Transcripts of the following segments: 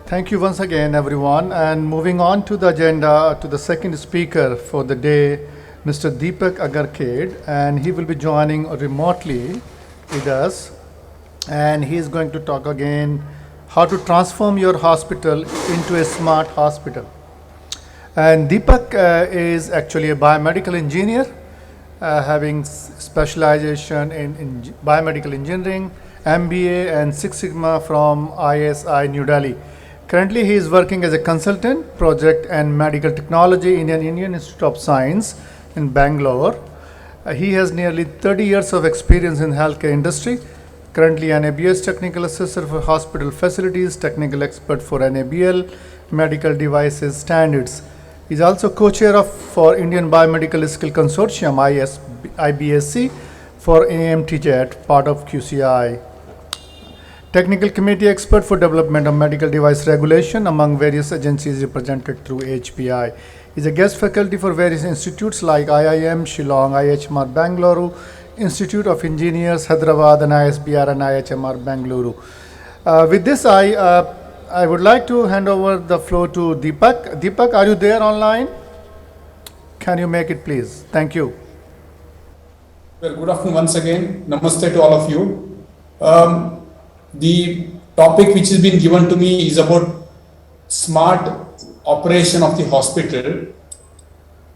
Thank you once again, everyone. And moving on to the agenda, to the second speaker for the day, Mr. DEEPAK AGARKHED, and he will be joining remotely with us. And he is going to talk again how to transform your hospital into a smart hospital. And Deepak is actually a biomedical engineer, having specialization in biomedical engineering, MBA, and Six Sigma from IISc New Delhi. Currently, he is working as a consultant, project and medical technology in an Indian Institute of Science in Bangalore. He has nearly 30 years of experience in healthcare industry. Currently, an ABS technical assessor for hospital facilities, technical expert for NABL, medical devices standards. He is also co-chair of for Indian Biomedical Skill Consortium IBSc for AMTJET, part of QCI. Technical committee expert for development of medical device regulation among various agencies represented through HPI. He is a guest faculty for various institutes like IIM, Shillong, IHMR Bangalore, Institute of Engineers, Hyderabad, and ISBR and IHMR Bangalore. With this, I would like to hand over the floor to Deepak. Deepak, are you there online? Can you make it, please? Thank you. Well, good afternoon once again. Namaste to all of you. The topic which has been given to me is about smart operation of the hospital.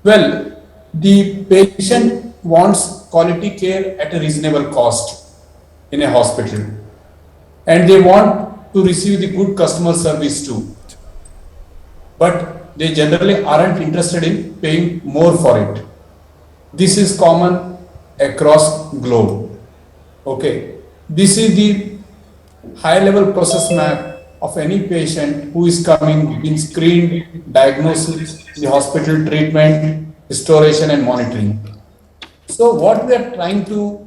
Well, the patient wants quality care at a reasonable cost in a hospital, and they want to receive the good customer service too. But they generally aren't interested in paying more for it. This is common across globe. Okay, this is the high level process map of any patient who is coming in screened, diagnosis, the hospital treatment, restoration and monitoring. So what we are trying to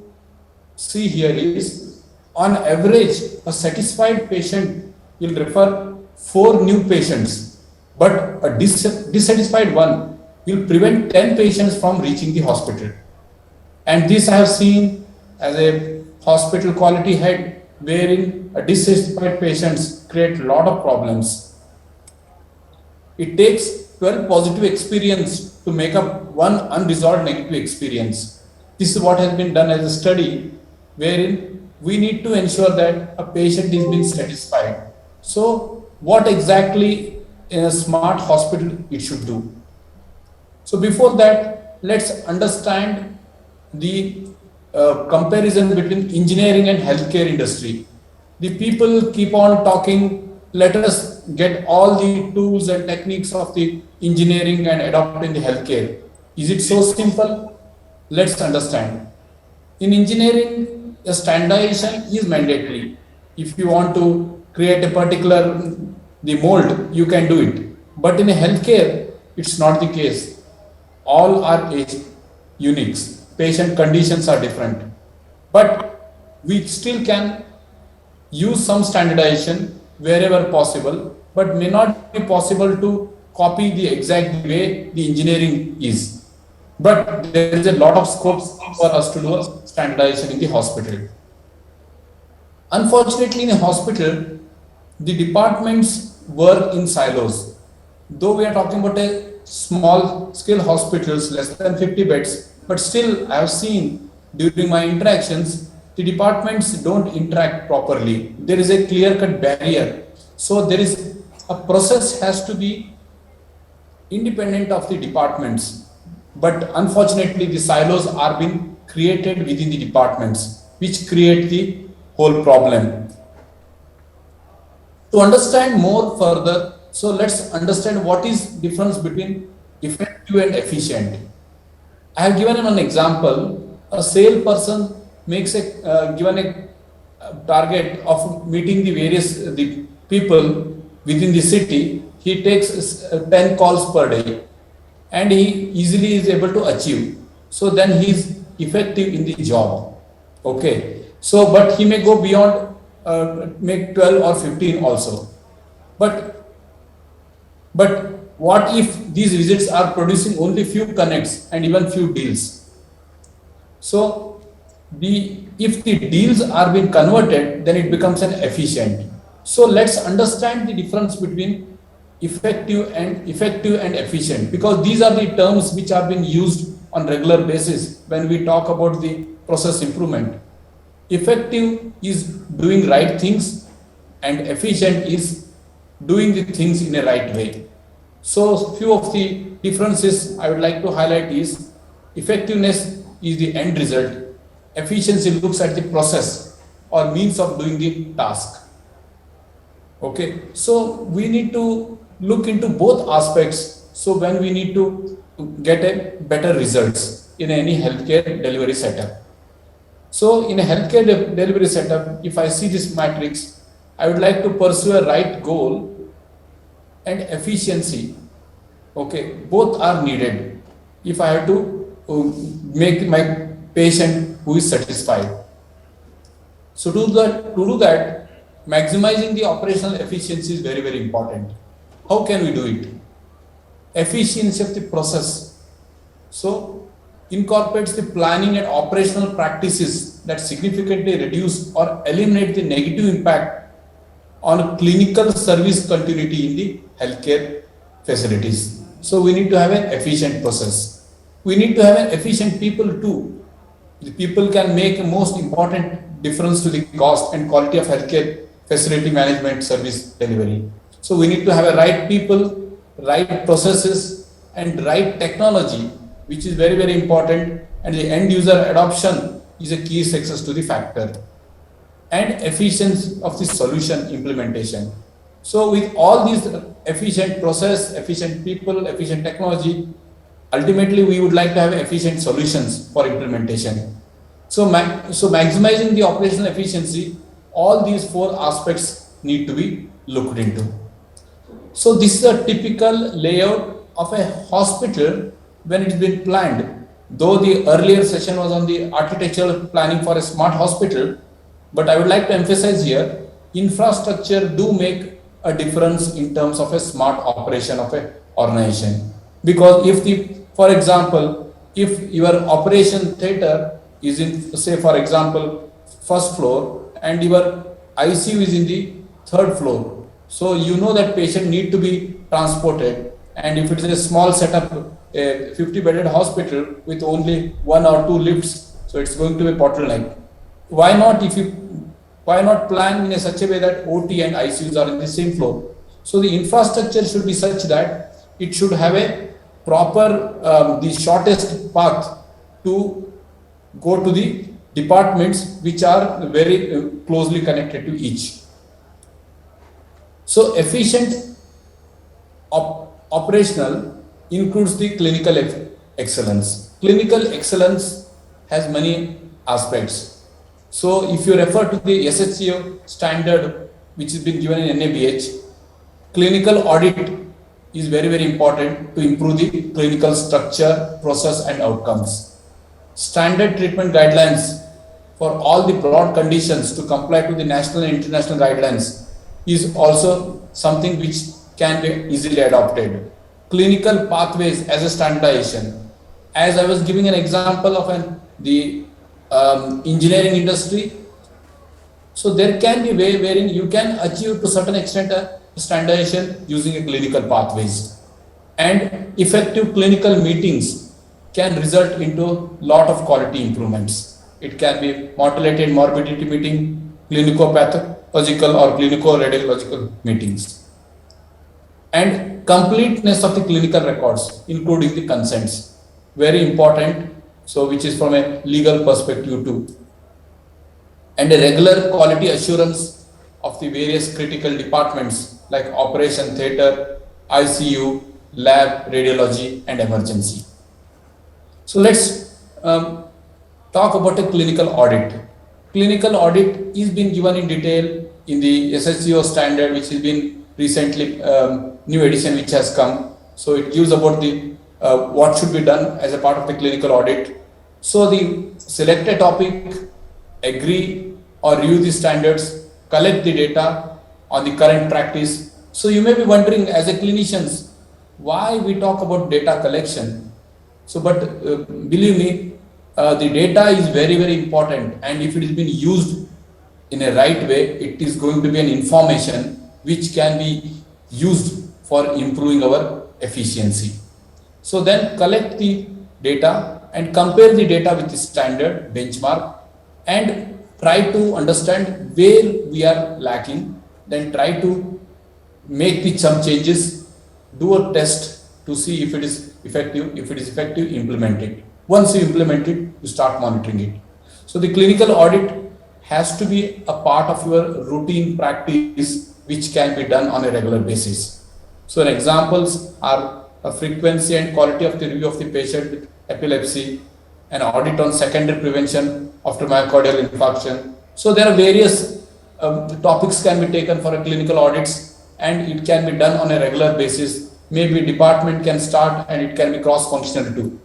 see here is, on average, a satisfied patient will refer 4 new patients, but a dissatisfied one will prevent 10 patients from reaching the hospital. And this I have seen as a hospital quality head, wherein a dissatisfied patients create a lot of problems. It takes 12 positive experience to make up one unresolved negative experience. This is what has been done as a study, wherein we need to ensure that a patient is being satisfied. So what exactly in a smart hospital it should do? So before that, let's understand the comparison between engineering and healthcare industry. The people keep on talking, let us get all the tools and techniques of the engineering and adopt in the healthcare. Is it so simple? Let's understand. In engineering, the standardization is mandatory. If you want to create a particular the mold, you can do it. But in a healthcare, it's not the case. All are unique. Patient conditions are different. But we still can use some standardization wherever possible, but may not be possible to copy the exact way the engineering is. But there is a lot of scope for us to do standardization in the hospital. Unfortunately, in a hospital, the departments work in silos. Though we are talking about a small scale hospitals, less than 50 beds, but still I have seen during my interactions, the departments don't interact properly. There is a clear-cut barrier. So there is a process has to be independent of the departments. But unfortunately, the silos are being created within the departments, which create the whole problem. To understand more further, so let's understand what is difference between effective and efficient. I have given an example. A salesperson makes a given a target of meeting the various the people within the city. He takes 10 calls per day, and he easily is able to achieve. So then he is effective in the job. Okay. So, but he may go beyond, make 12 or 15 also. But what if these visits are producing only few connects and even few deals? So if the deals are being converted, then it becomes an efficient. So let's understand the difference between effective and efficient, because these are the terms which are being used on regular basis when we talk about the process improvement. Effective is doing right things and efficient is doing the things in a right way. So few of the differences I would like to highlight is effectiveness is the end result. Efficiency looks at the process or means of doing the task. Okay, so we need to look into both aspects. So when we need to get a better results in any healthcare delivery setup. So in a healthcare delivery setup, if I see this matrix, I would like to pursue a right goal and efficiency. Okay, both are needed if I have to make my patient who is satisfied. So to do that, maximizing the operational efficiency is very, very important. How can we do it? Efficiency of the process. So incorporates the planning and operational practices that significantly reduce or eliminate the negative impact on clinical service continuity in the healthcare facilities. So we need to have an efficient process. We need to have an efficient people too. The people can make a most important difference to the cost and quality of healthcare facility management service delivery. So we need to have a right people, right processes, and right technology, which is very, very important, and the end user adoption is a key success to the factor, and efficiency of the solution implementation. So with all these efficient process, efficient people, efficient technology, ultimately we would like to have efficient solutions for implementation. So maximizing the operational efficiency, all these four aspects need to be looked into. So this is a typical layout of a hospital when it's been planned. Though the earlier session was on the architectural planning for a smart hospital, but I would like to emphasize here, infrastructure do make a difference in terms of a smart operation of a organization. Because if for example, if your operation theater is in, say for example, first floor and your ICU is in the third floor, so you know that patient need to be transported, and if it is a small setup, a 50-bedded hospital with only 1 or 2 lifts, so it's going to be bottleneck. Why not plan in such a way that OT and ICUs are in the same floor? So the infrastructure should be such that it should have a proper, the shortest path to go to the departments which are very closely connected to each. So efficient operational includes the clinical excellence. Clinical excellence has many aspects. So if you refer to the SHCO standard which has been given in NABH, clinical audit is very, very important to improve the clinical structure, process and outcomes. Standard treatment guidelines for all the broad conditions to comply to the national and international guidelines is also something which can be easily adopted. Clinical pathways as a standardization. As I was giving an example of the engineering industry, so there can be a way wherein you can achieve to certain extent a standardization using a clinical pathways, and effective clinical meetings can result into lot of quality improvements. It can be mortality and morbidity meeting, clinico-pathological or clinico-radiological meetings, and completeness of the clinical records, including the consents, very important. So which is from a legal perspective too, and a regular quality assurance of the various critical departments like operation theatre, ICU, lab, radiology and emergency. So let's talk about a clinical audit. Clinical audit is being given in detail in the SHCO standard, which has been recently new edition which has come. So it gives about the what should be done as a part of the clinical audit. So the select a topic, agree or review the standards, collect the data on the current practice. So you may be wondering as a clinicians, why we talk about data collection. So but believe me, the data is very, very important, and if it is being used in a right way, it is going to be an information which can be used for improving our efficiency. So then collect the data and compare the data with the standard benchmark and try to understand where we are lacking, then try to make some changes, do a test to see if it is effective. If it is effective, implement it. Once you implement it, you start monitoring it. So the clinical audit has to be a part of your routine practice, which can be done on a regular basis. So examples are a frequency and quality of the review of the patient with epilepsy, an audit on secondary prevention after myocardial infarction. So there are various topics can be taken for a clinical audits, and it can be done on a regular basis. Maybe department can start and it can be cross-functional too.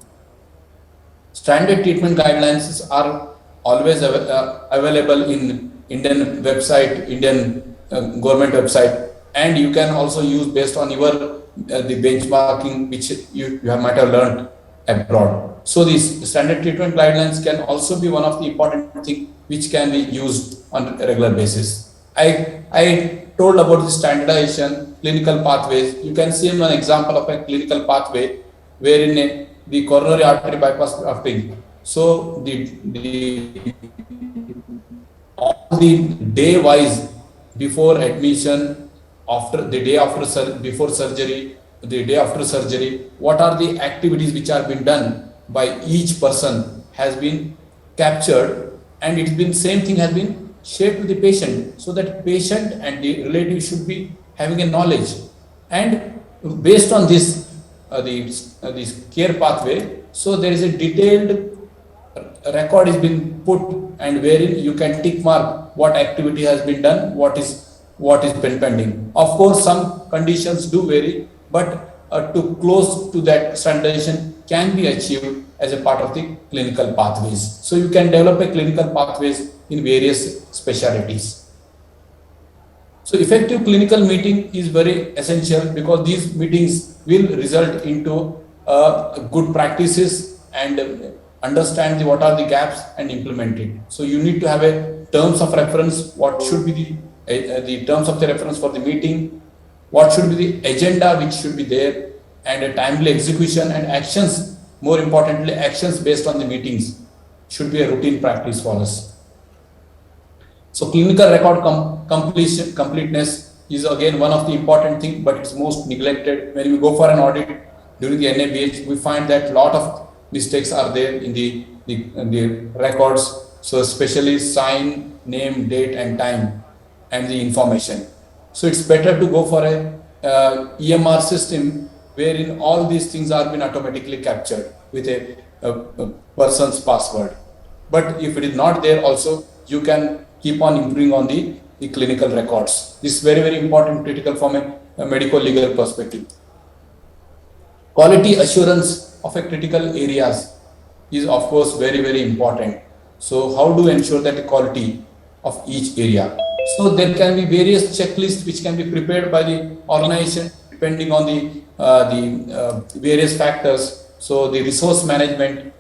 Standard treatment guidelines are always available in Indian website, Indian government website, and you can also use based on your the benchmarking which you might have learned abroad. So these standard treatment guidelines can also be one of the important thing which can be used on a regular basis. I told about the standardization, clinical pathways. You can see an example of a clinical pathway wherein the coronary artery bypass grafting. So all the day wise before admission, after the day after before surgery, the day after surgery, what are the activities which are being done by each person has been captured, and it's been same thing has been shared to the patient, so that patient and the relative should be having a knowledge, and based on this this care pathway, so there is a detailed record is being put, and wherein you can tick mark what activity has been done, what is been pending. Of course, some conditions do vary, but to close to that standardization can be achieved as a part of the clinical pathways. So you can develop a clinical pathways in various specialties. So effective clinical meeting is very essential, because these meetings will result into good practices and understand what are the gaps and implement it. So you need to have a terms of reference, what should be the terms of the reference for the meeting, what should be the agenda which should be there, and a timely execution and actions, more importantly actions based on the meetings, should be a routine practice for us. So clinical record completeness is again one of the important thing, but it's most neglected. When we go for an audit during the NABH, we find that a lot of mistakes are there in the records. So especially sign, name, date and time and the information. So it's better to go for a EMR system wherein all these things are been automatically captured with a person's password. But if it is not there also, you can keep on improving on the clinical records. This is very, very important, critical from a medical legal perspective. Quality assurance of a critical areas is of course very, very important. So how do we ensure that the quality of each area? So there can be various checklists which can be prepared by the organization depending on the various factors. So the resource management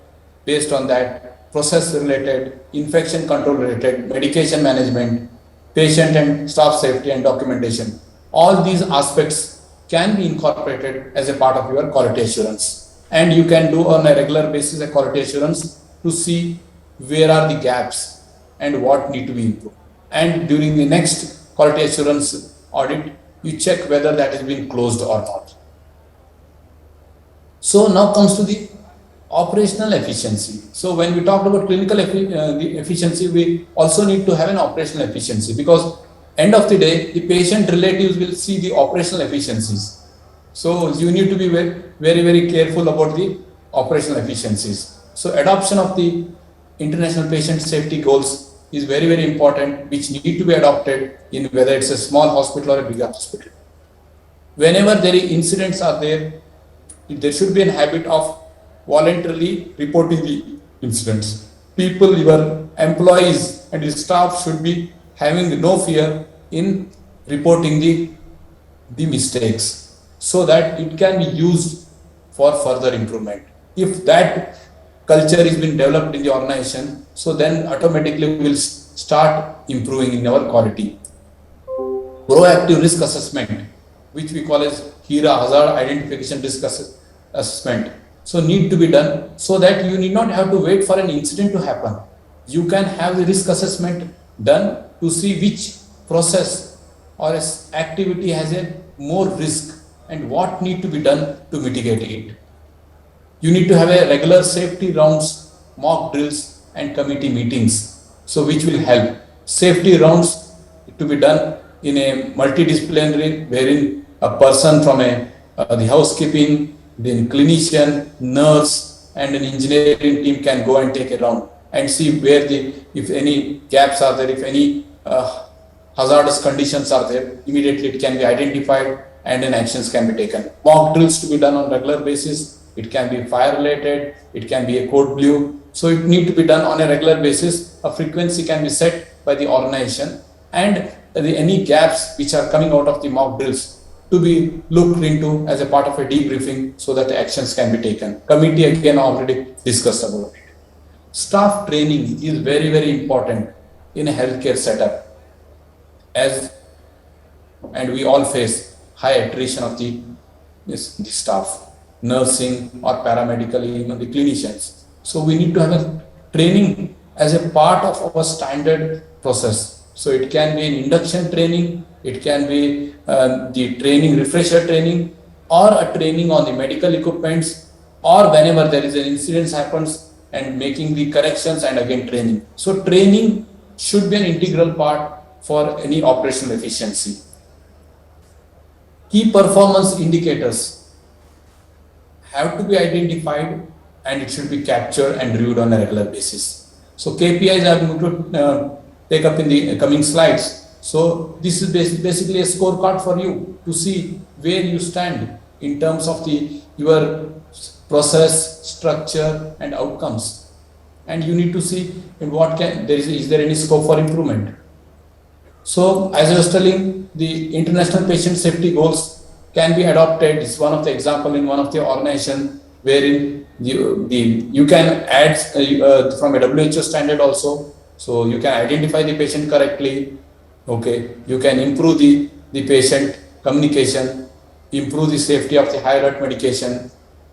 based on that, process related, infection control related, medication management, patient and staff safety and documentation. All these aspects can be incorporated as a part of your quality assurance. And you can do on a regular basis a quality assurance to see where are the gaps and what need to be improved. And during the next quality assurance audit, you check whether that has been closed or not. So now comes to the operational efficiency. So when we talk about clinical the efficiency, we also need to have an operational efficiency, because end of the day, the patient relatives will see the operational efficiencies. So you need to be very, very, very careful about the operational efficiencies. So adoption of the international patient safety goals is very, very important, which need to be adopted in whether it's a small hospital or a big hospital. Whenever there are incidents are there should be a habit of voluntarily reporting the incidents. People, your employees and your staff should be having no fear in reporting the mistakes, so that it can be used for further improvement. If that culture is being developed in the organization, so then automatically we will start improving in our quality. Proactive risk assessment, which we call as HIRA, hazard identification risk assessment. So need to be done so that you need not have to wait for an incident to happen. You can have the risk assessment done to see which process or activity has a more risk and what need to be done to mitigate it. You need to have a regular safety rounds, mock drills and committee meetings. So which will help. Safety rounds to be done in a multidisciplinary wherein a person from the housekeeping, then clinician, nurse and an engineering team can go and take a round and see where if any gaps are there, if any hazardous conditions are there, immediately it can be identified and then actions can be taken. Mock drills to be done on regular basis. It can be fire related, it can be a code blue. So it need to be done on a regular basis. A frequency can be set by the organization and any gaps which are coming out of the mock drills to be looked into as a part of a debriefing so that actions can be taken. Committee again already discussed about it. Staff training is very, very important in a healthcare setup and we all face high attrition of the staff, nursing or paramedical, even the clinicians. So we need to have a training as a part of our standard process. So it can be an induction training, it can be the training, refresher training, or a training on the medical equipments, or whenever there is an incident happens and making the corrections and again training. So training should be an integral part for any operational efficiency. Key performance indicators have to be identified and it should be captured and reviewed on a regular basis. So KPIs I'm going to take up in the coming slides. So this is basically a scorecard for you to see where you stand in terms of your process, structure and outcomes. And you need to see in is there any scope for improvement. So as I was telling, the international patient safety goals can be adopted. It's one of the example in one of the organization wherein you can add from a WHO standard also. So you can identify the patient correctly. Okay, you can improve the patient communication, improve the safety of the high alert medication.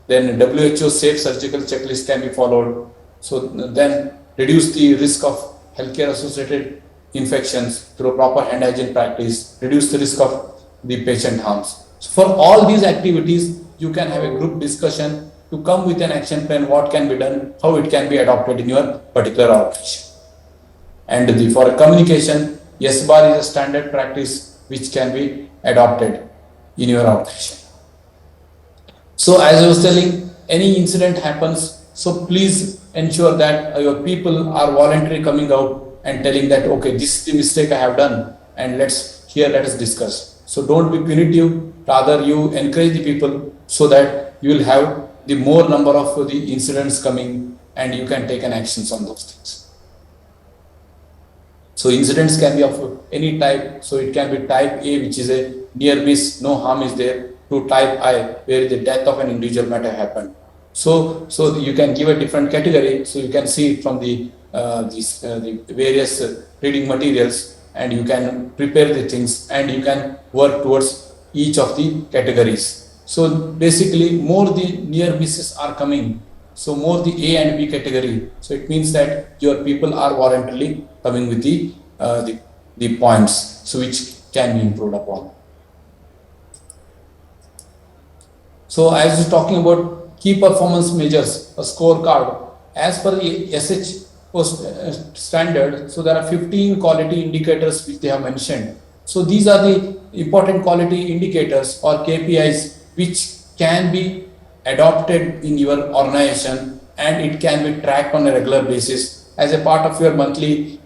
Then WHO safe surgical checklist can be followed. So then reduce the risk of healthcare associated infections through proper hand hygiene practice, reduce the risk of the patient harms. So for all these activities, you can have a group discussion to come with an action plan, what can be done, how it can be adopted in your particular organization. And for communication, yes bar is a standard practice which can be adopted in your organization. So as I was telling, any incident happens, so please ensure that your people are voluntarily coming out and telling that, okay, this is the mistake I have done and let us discuss. So don't be punitive, rather you encourage the people so that you will have the more number of the incidents coming and you can take an actions on those things. So incidents can be of any type. So it can be type A, which is a near miss, no harm is there, to type I, where the death of an individual might have happened. So you can give a different category. So you can see it from the various reading materials, and you can prepare the things and you can work towards each of the categories. So basically, more the near misses are coming. So more the A and B category. So it means that your people are voluntarily coming with the points, so which can be improved upon. So as we're talking about key performance measures, a scorecard, as per the SH standard, so there are 15 quality indicators which they have mentioned. So these are the important quality indicators or KPIs which can be adopted in your organization, and it can be tracked on a regular basis as a part of your monthly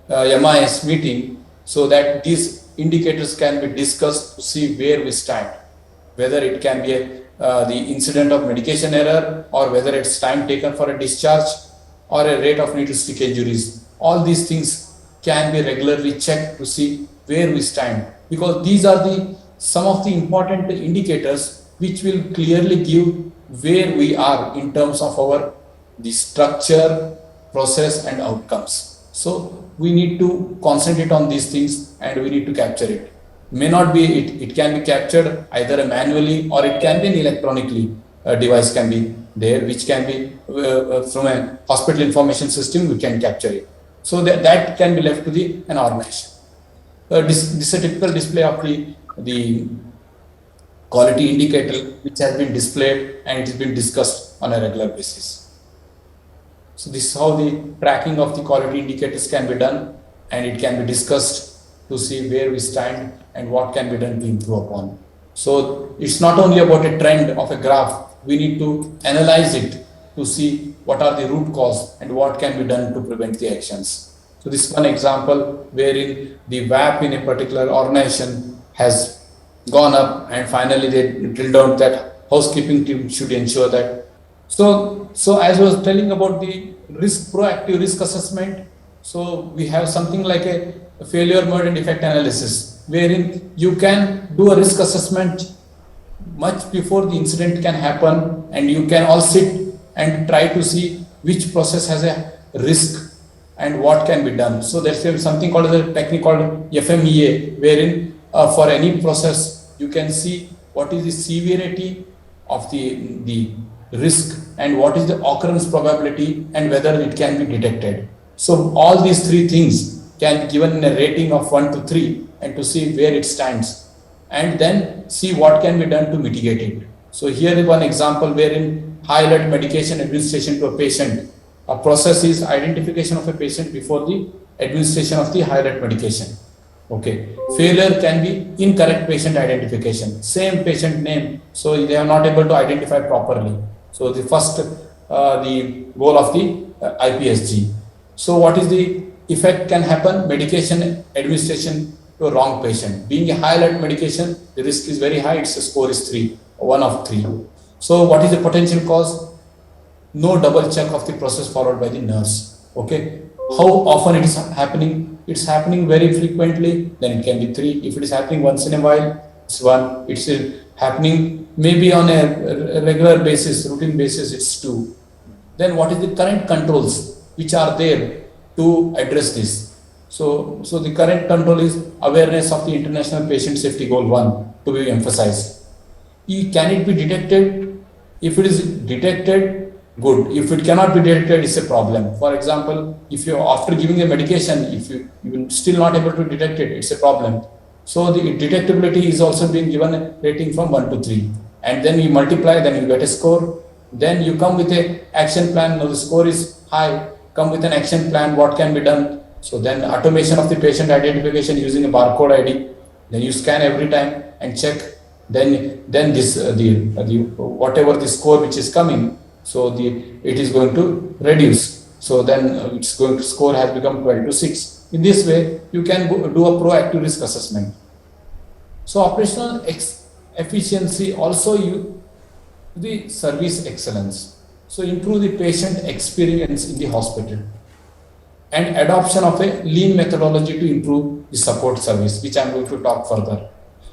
MIS meeting, so that these indicators can be discussed to see where we stand, whether it can be the incident of medication error, or whether it's time taken for a discharge, or a rate of needle stick injuries. All these things can be regularly checked to see where we stand, because these are some of the important indicators which will clearly give where we are in terms of the structure, process and outcomes. So we need to concentrate on these things and we need to capture it. May not be, it can be captured either manually or it can be an electronically device can be there, which can be from a hospital information system, we can capture it. So that can be left to an organization. This is a typical display of the quality indicator which has been displayed and it has been discussed on a regular basis. So this is how the tracking of the quality indicators can be done and it can be discussed to see where we stand and what can be done to improve upon. So it's not only about a trend of a graph, we need to analyze it to see what are the root cause and what can be done to prevent the actions. So this is one example wherein the WAP in a particular organization has gone up and finally they drilled out that housekeeping team should ensure that. So as I was telling about the proactive risk assessment, so we have something like a failure mode and defect analysis, wherein you can do a risk assessment much before the incident can happen, and you can all sit and try to see which process has a risk and what can be done. So there's something called a technique called FMEA, wherein for any process you can see what is the severity of the risk and what is the occurrence probability and whether it can be detected. So all these three things can be given in a rating of 1 to 3 and to see where it stands and then see what can be done to mitigate it. So here is one example wherein high alert medication administration to a patient. A process is identification of a patient before the administration of the high alert medication. Okay. Failure can be incorrect patient identification, same patient name, so they are not able to identify properly. So the first, the goal of the IISc. So what is the effect can happen? Medication administration to a wrong patient. Being a high alert medication, the risk is very high. Its score is 3, 1 of 3. So what is the potential cause? No double check of the process followed by the nurse. Okay. How often it is happening? It's happening very frequently, then it can be 3. If it is happening once in a while, it's 1. It's happening maybe on a regular basis, routine basis, it's 2. Then what is the current controls which are there to address this? So the current control is awareness of the International Patient Safety Goal 1 to be emphasized. Can it be detected? If it is detected, good. If it cannot be detected, it's a problem. For example, if you after giving a medication, if you still not able to detect it, it's a problem. So the detectability is also being given a rating from 1 to 3. And then you multiply, then you get a score. Then you come with a action plan. Now the score is high. Come with an action plan. What can be done? So then automation of the patient identification using a barcode ID. Then you scan every time and check. Then this whatever the score which is coming. So it is going to reduce. So then its going to score has become 12 to 6. In this way, you can do a proactive risk assessment. So operational efficiency also the service excellence. So improve the patient experience in the hospital and adoption of a lean methodology to improve the support service, which I am going to talk further.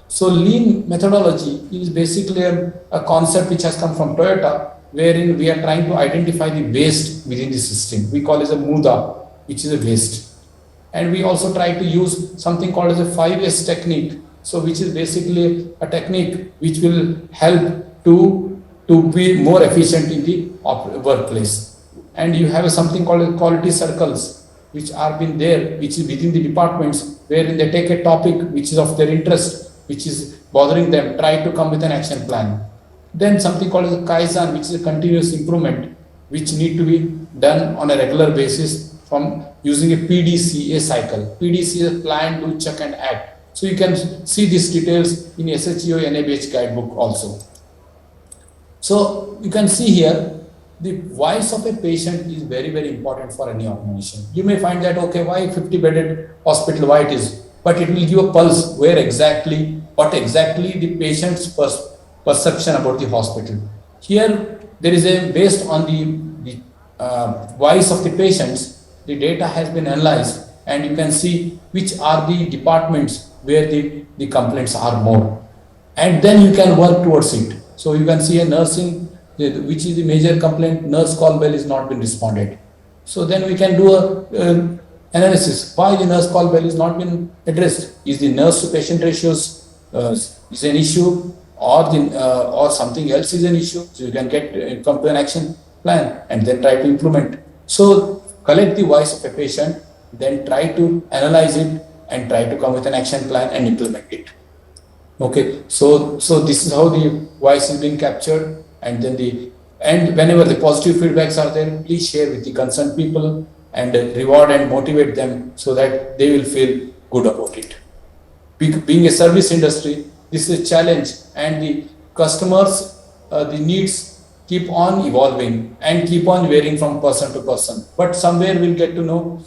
So lean methodology is basically a concept which has come from Toyota, wherein we are trying to identify the waste within the system. We call it a MUDA, which is a waste. And we also try to use something called as a 5S technique. So which is basically a technique which will help to be more efficient in the workplace. And you have something called quality circles, which are been there, which is within the departments, wherein they take a topic which is of their interest, which is bothering them, try to come with an action plan. Then something called as a Kaizen, which is a continuous improvement, which need to be done on a regular basis from using a PDCA cycle. PDCA is plan, do, check and act. So you can see these details in SHEO NABH guidebook also. So you can see here, the voice of a patient is very, very important for any organization. You may find that, okay, why 50-bedded hospital, why it is, but it will give a pulse what exactly the patient's perception about the hospital. Here, there is based on the voice of the patients, the data has been analyzed and you can see which are the departments where the complaints are more. And then you can work towards it. So you can see a nursing, which is the major complaint, nurse call bell is not been responded. So then we can do analysis. Why the nurse call bell is not been addressed? Is the nurse to patient ratios is an issue, or something else is an issue? So you can get come to an action plan and then try to implement. So collect the voice of a patient, then try to analyze it and try to come with an action plan and implement it. Okay, so this is how the voice is being captured, and then and whenever the positive feedbacks are there, please share with the concerned people and reward and motivate them so that they will feel good about it. Being a service industry, this is a challenge, and the customers, the needs keep on evolving and keep on varying from person to person. But somewhere we'll get to know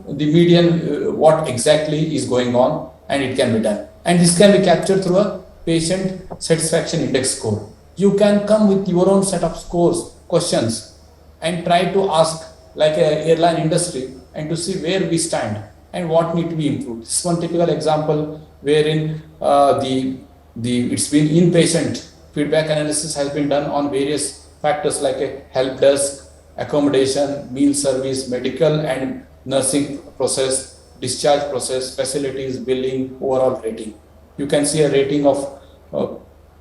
the median, what exactly is going on, and it can be done. And this can be captured through a patient satisfaction index score. You can come with your own set of scores, questions, and try to ask, like a airline industry, and to see where we stand and what need to be improved. This is one typical example wherein it's been inpatient feedback analysis has been done on various factors like a help desk, accommodation, meal service, medical and nursing process, discharge process, facilities, billing, overall rating. You can see a rating of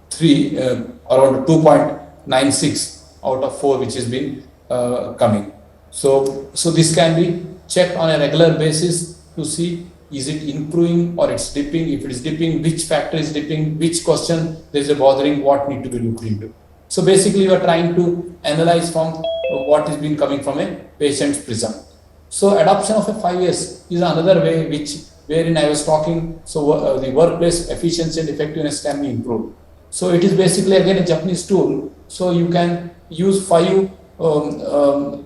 3, around 2.96 out of 4, which has been coming. So this can be checked on a regular basis to see, is it improving or it's dipping? If it is dipping, which factor is dipping, which question there is a bothering, what need to be looked into. So basically you are trying to analyze from what is being coming from a patient's prism. So adoption of a 5S is another way wherein I was talking. So the workplace efficiency and effectiveness can be improved. So it is basically again a Japanese tool. So you can use 5.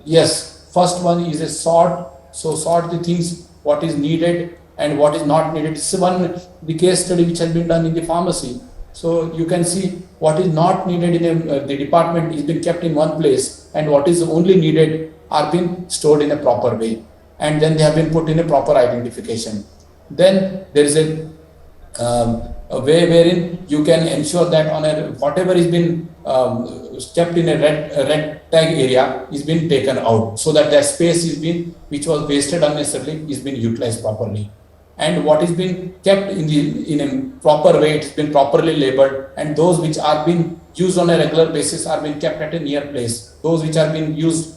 Yes, first one is a sort. So sort the things, what is needed and what is not needed. This is the case study which has been done in the pharmacy. So you can see what is not needed in the department is being kept in one place, and what is only needed are being stored in a proper way, and then they have been put in a proper identification. Then there is a way wherein you can ensure that whatever is been kept in a red tag area is being taken out, so that space is being, which was wasted unnecessarily, is being utilized properly. And what is being kept in a proper way, it's been properly labeled, and those which are being used on a regular basis are being kept at a near place. Those which are being used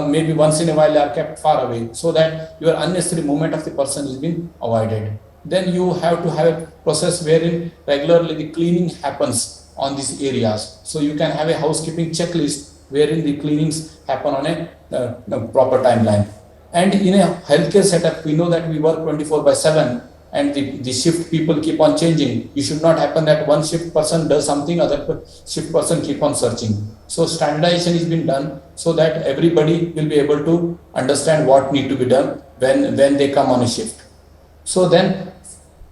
maybe once in a while are kept far away, so that your unnecessary movement of the person is being avoided. Then you have to have a process wherein regularly the cleaning happens on these areas. So you can have a housekeeping checklist wherein the cleanings happen on a proper timeline. And in a healthcare setup, we know that we work 24/7, and the shift people keep on changing. It should not happen that one shift person does something, other shift person keep on searching. So standardization is being done so that everybody will be able to understand what need to be done when they come on a shift. So then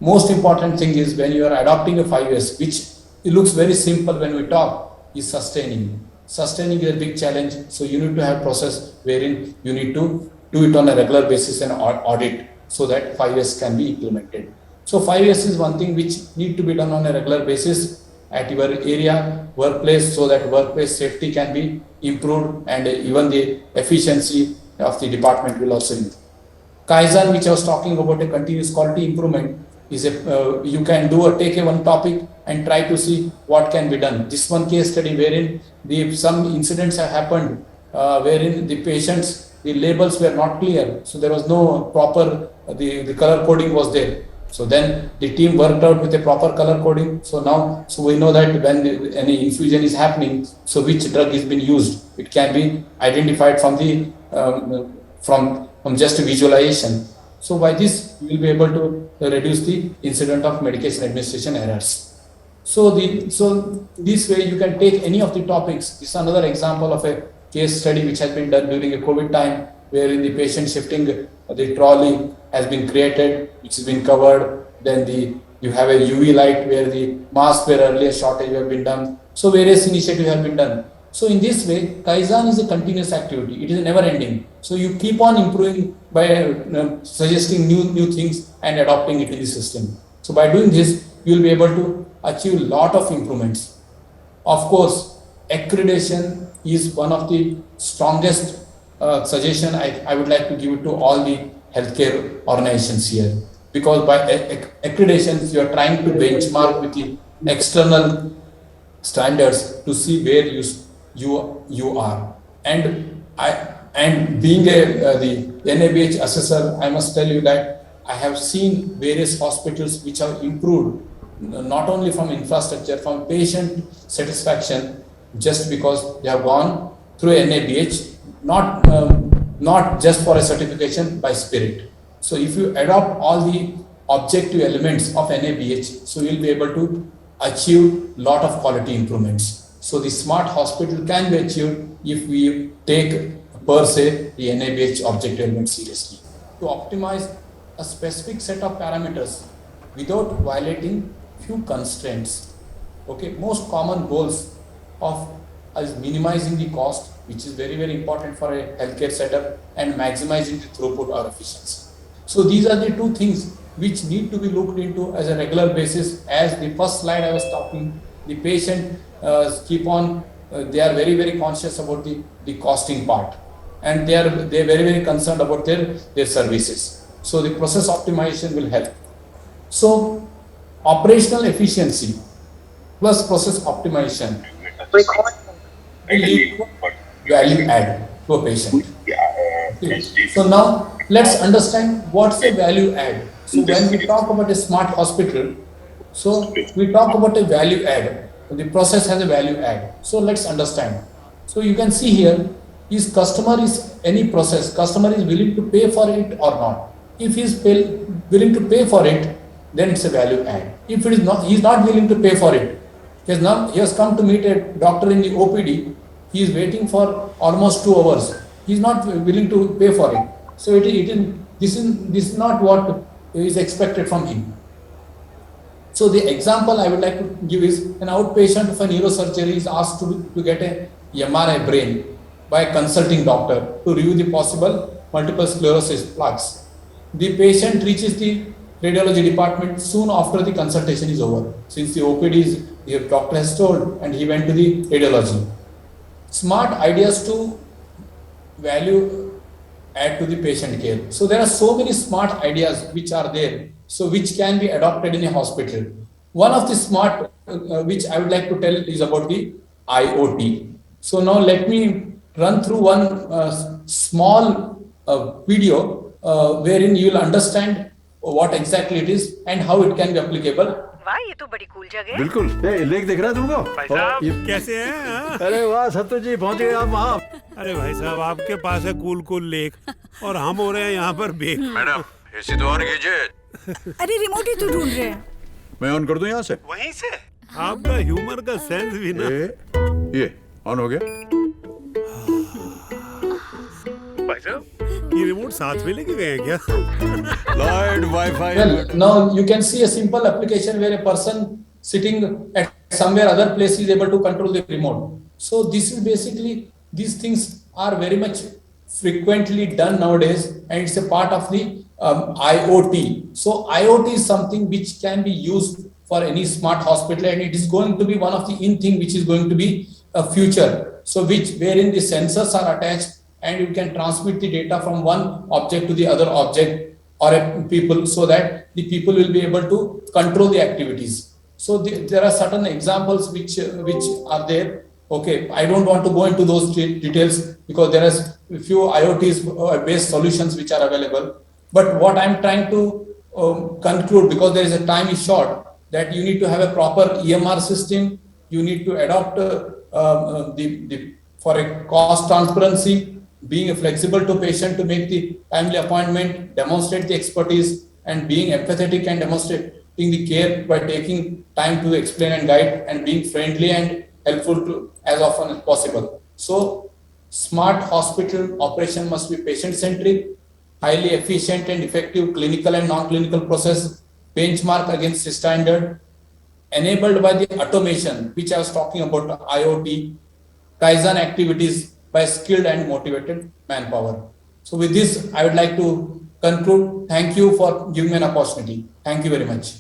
most important thing is, when you are adopting a 5S, which it looks very simple when we talk, is sustaining. Sustaining is a big challenge. So you need to have process wherein you need to do it on a regular basis and audit, so that 5S can be implemented. So 5S is one thing which need to be done on a regular basis at your area, workplace, so that workplace safety can be improved, and even the efficiency of the department will also improve. Kaizen, which I was talking about, a continuous quality improvement, is you can take a one topic and try to see what can be done. This one case study wherein some incidents have happened wherein the patients, the labels were not clear, so there was no proper, the color coding was there. So then the team worked out with a proper color coding. So now, we know that when any infusion is happening, so which drug is being used, it can be identified from the from just visualization. So by this, we will be able to reduce the incident of medication administration errors. So this way you can take any of the topics. This is another example of a case study which has been done during a COVID time, wherein the patient shifting the trolley has been created, which has been covered. Then you have a UV light where the masks were earlier shortage have been done. So various initiatives have been done. So in this way, Kaizen is a continuous activity. It is never ending. So you keep on improving by suggesting new things and adopting it in the system. So by doing this, you will be able to achieve a lot of improvements. Of course, accreditation is one of the strongest suggestion I would like to give it to all the healthcare organizations here, because by accreditations you are trying to benchmark with the external standards to see where you are. And being the NABH assessor, I must tell you that I have seen various hospitals which have improved not only from infrastructure, from patient satisfaction, just because they have gone through NABH, not just for a certification, by spirit. So if you adopt all the objective elements of NABH, so you'll be able to achieve lot of quality improvements. So the smart hospital can be achieved if we take per se the NABH objective element seriously. To optimize a specific set of parameters without violating few constraints. Okay, most common goals of is minimizing the cost, which is very, very important for a healthcare setup, and maximizing the throughput or efficiency. So these are the two things which need to be looked into as a regular basis. As the first slide I was talking, the patient they are very, very conscious about the costing part, and they're very, very concerned about their services. So the process optimization will help. So operational efficiency plus process optimization will lead to value add to a patient. Okay. So now let's understand what's a value add. So when we talk about a smart hospital, so we talk about a value add. The process has a value add. So let's understand. So you can see here, any process, customer is willing to pay for it or not. If he is willing to pay for it, then it's a value add. If it is not, he is not willing to pay for it. He has come to meet a doctor in the OPD. He is waiting for almost 2 hours. He is not willing to pay for it. So this is not what is expected from him. So the example I would like to give is an outpatient of a neurosurgery is asked to get a MRI brain by a consulting doctor to review the possible multiple sclerosis plaques. The patient reaches the radiology department soon after the consultation is over, since the OPD the doctor has told, and he went to the radiology. Smart ideas to value add to the patient care. So there are so many smart ideas which are there, so which can be adopted in a hospital. One of the smart which I would like to tell is about the IoT. So now let me run through one small video wherein you will understand what exactly it is and how it can be applicable. वाह ये तो बड़ी cool जगह है। बिल्कुल ये lake दिख रहा है तुमको? भाई साहब कैसे हैं? हाँ? अरे वाह सत्तू जी पहुंच गए आप वहाँ। अरे भाई साहब आपके पास है कूल कूल लेक और हम हो रहे हैं यहाँ पर बेक। मैडम एसी तो ऑन कीजिए। अरे रिमोट ही तो ढूंढ रहे हैं। मैं ऑन कर दूं यहाँ से? वहीं से? आपका ह्यूमर का सेंस भी ना। ये ऑन हो गया। भाई साहब ये रिमोट साथ में लेके गए हैं क्या? Light wifi. Well, now you can see a simple application where a person sitting at somewhere other place is able to control the remote. So this is basically, these things are very much frequently done nowadays, and it's a part of the IoT. So IoT is something which can be used for any smart hospital, and it is going to be one of the in thing which is going to be a future. So wherein the sensors are attached, and you can transmit the data from one object to the other object or a people, so that the people will be able to control the activities. So there are certain examples which are there. Okay, I don't want to go into those details because there are a few IoT based solutions which are available. But what I'm trying to conclude, because there is a time is short, that you need to have a proper EMR system. You need to adopt for a cost transparency, being flexible to patient to make the timely appointment, demonstrate the expertise, and being empathetic and demonstrating the care by taking time to explain and guide, and being friendly and helpful to as often as possible. So smart hospital operation must be patient-centric, highly efficient and effective clinical and non-clinical process, benchmark against the standard, enabled by the automation, which I was talking about, IoT, Kaizen activities by skilled and motivated manpower. So with this, I would like to conclude. Thank you for giving me an opportunity. Thank you very much.